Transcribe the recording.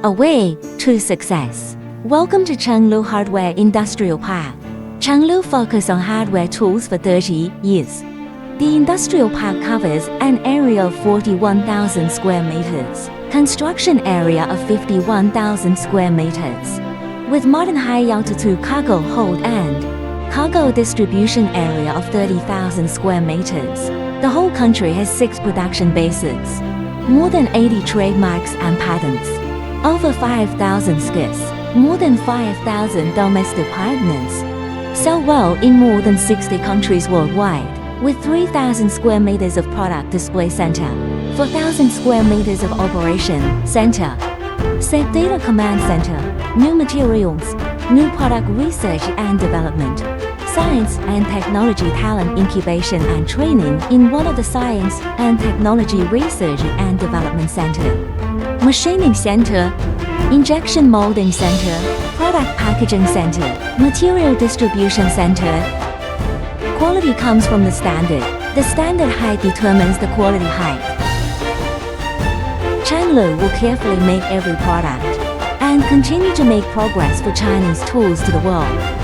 a way to success. Welcome to CHANGLU Hardware Industrial Park. CHANGLU focus on hardware tools for 30 years. The industrial park covers an area of 41,000 square meters, construction area of 51,000 square meters, with modern high-altitude cargo hold and cargo distribution area of 30,000 square meters. The whole country has 6 production bases, more than 80 trademarks and patents, over 5,000 skills, more than 5,000 domestic partners, sell well in more than 60 countries worldwide, with 3,000 square meters of product display center, 4,000 square meters of operation center, set data command center, new materials, new product research and development, science and technology talent incubation and training in one of the science and technology research and development center, machining center, injection molding center, product packaging center, material distribution center. Quality comes from the standard. The standard height determines the quality height. CHANGLU will carefully make every product and continue to make progress for Chinese tools to the world.